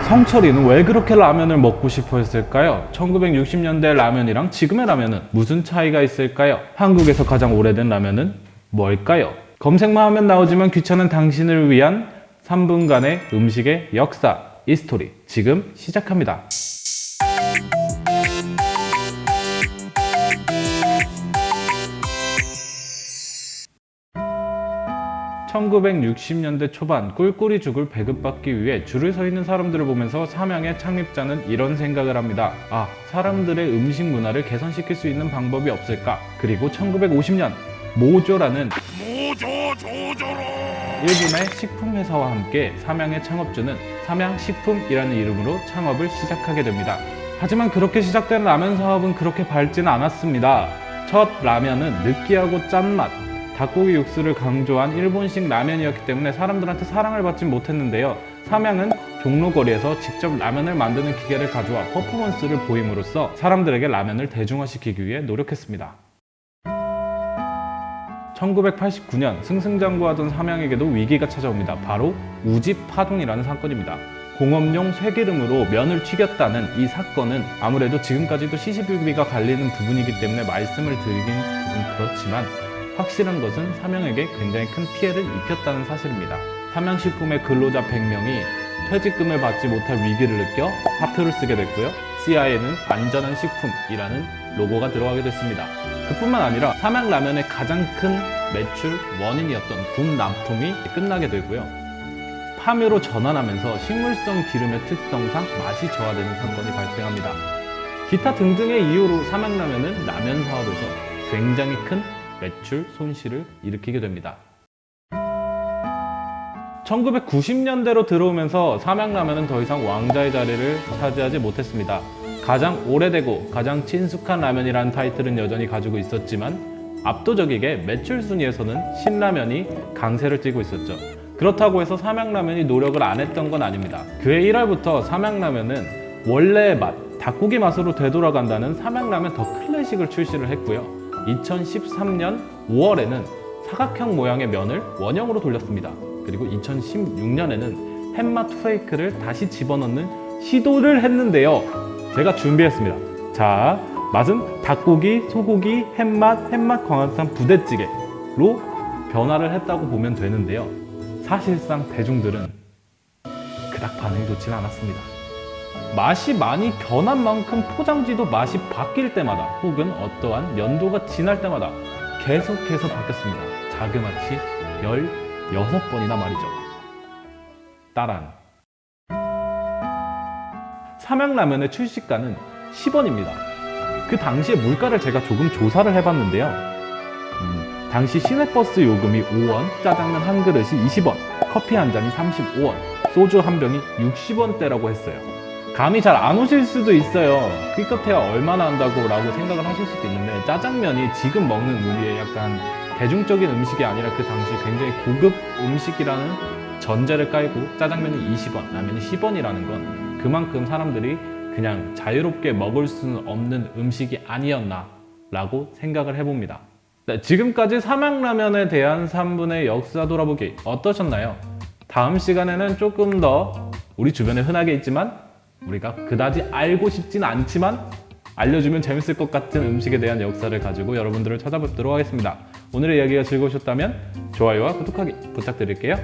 성철이는 왜 그렇게 라면을 먹고 싶어 했을까요? 1960년대 라면이랑 지금의 라면은 무슨 차이가 있을까요? 한국에서 가장 오래된 라면은 뭘까요? 검색만 하면 나오지만 귀찮은 당신을 위한 3분간의 음식의 역사, 이 스토리 지금 시작합니다. 1960년대 초반 꿀꿀이 죽을 배급받기 위해 줄을 서 있는 사람들을 보면서 삼양의 창립자는 이런 생각을 합니다. 사람들의 음식 문화를 개선시킬 수 있는 방법이 없을까? 그리고 1950년 모조라는 일본의 식품회사와 함께 삼양의 창업주는 삼양식품이라는 이름으로 창업을 시작하게 됩니다. 하지만 그렇게 시작된 라면 사업은 그렇게 밝지는 않았습니다. 첫 라면은 느끼하고 짠맛, 닭고기 육수를 강조한 일본식 라면이었기 때문에 사람들한테 사랑을 받지 못했는데요. 삼양은 종로거리에서 직접 라면을 만드는 기계를 가져와 퍼포먼스를 보임으로써 사람들에게 라면을 대중화시키기 위해 노력했습니다. 1989년 승승장구하던 삼양에게도 위기가 찾아옵니다. 바로 우집파동이라는 사건입니다. 공업용 쇠기름으로 면을 튀겼다는 이 사건은 아무래도 지금까지도 시시비비가 갈리는 부분이기 때문에 말씀을 드리긴 좀 그렇지만 확실한 것은 삼양에게 굉장히 큰 피해를 입혔다는 사실입니다. 삼양식품의 근로자 100명이 퇴직금을 받지 못할 위기를 느껴 사표를 쓰게 됐고요. CI에는 안전한 식품이라는 로고가 들어가게 됐습니다. 그뿐만 아니라 삼양라면의 가장 큰 매출 원인이었던 군 납품이 끝나게 되고요. 파묘로 전환하면서 식물성 기름의 특성상 맛이 저하되는 사건이 발생합니다. 기타 등등의 이유로 삼양라면은 라면 사업에서 굉장히 큰 매출 손실을 일으키게 됩니다. 1990년대로 들어오면서 삼양라면은 더 이상 왕자의 자리를 차지하지 못했습니다. 가장 오래되고 가장 친숙한 라면이라는 타이틀은 여전히 가지고 있었지만 압도적이게 매출 순위에서는 신라면이 강세를 띠고 있었죠. 그렇다고 해서 삼양라면이 노력을 안 했던 건 아닙니다. 그해 1월부터 삼양라면은 원래의 맛, 닭고기 맛으로 되돌아간다는 삼양라면 더 클래식을 출시를 했고요. 2013년 5월에는 사각형 모양의 면을 원형으로 돌렸습니다. 그리고 2016년에는 햇맛 프레이크를 다시 집어넣는 시도를 했는데요. 제가 준비했습니다. 자, 맛은 닭고기, 소고기, 햇맛 광화탕 부대찌개로 변화를 했다고 보면 되는데요. 사실상 대중들은 그닥 반응이 좋지는 않았습니다. 맛이 많이 변한 만큼 포장지도 맛이 바뀔 때마다 혹은 어떠한 연도가 지날 때마다 계속해서 바뀌었습니다. 자그마치 16번이나 말이죠. 따란 삼양라면의 출시가는 10원입니다. 그 당시의 물가를 제가 조금 조사를 해봤는데요. 당시 시내버스 요금이 5원, 짜장면 한 그릇이 20원, 커피 한 잔이 35원, 소주 한 병이 60원대라고 했어요. 감이 잘 안 오실 수도 있어요. 기껏해야 얼마나 한다고 라고 생각을 하실 수도 있는데 짜장면이 지금 먹는 우리의 약간 대중적인 음식이 아니라 그 당시 굉장히 고급 음식이라는 전제를 깔고 짜장면이 20원, 라면이 10원이라는 건 그만큼 사람들이 그냥 자유롭게 먹을 수는 없는 음식이 아니었나 라고 생각을 해봅니다. 네, 지금까지 삼양라면에 대한 3분의 역사 돌아보기 어떠셨나요? 다음 시간에는 조금 더 우리 주변에 흔하게 있지만 우리가 그다지 알고 싶진 않지만 알려주면 재밌을 것 같은 음식에 대한 역사를 가지고 여러분들을 찾아뵙도록 하겠습니다. 오늘의 이야기가 즐거우셨다면 좋아요와 구독하기 부탁드릴게요.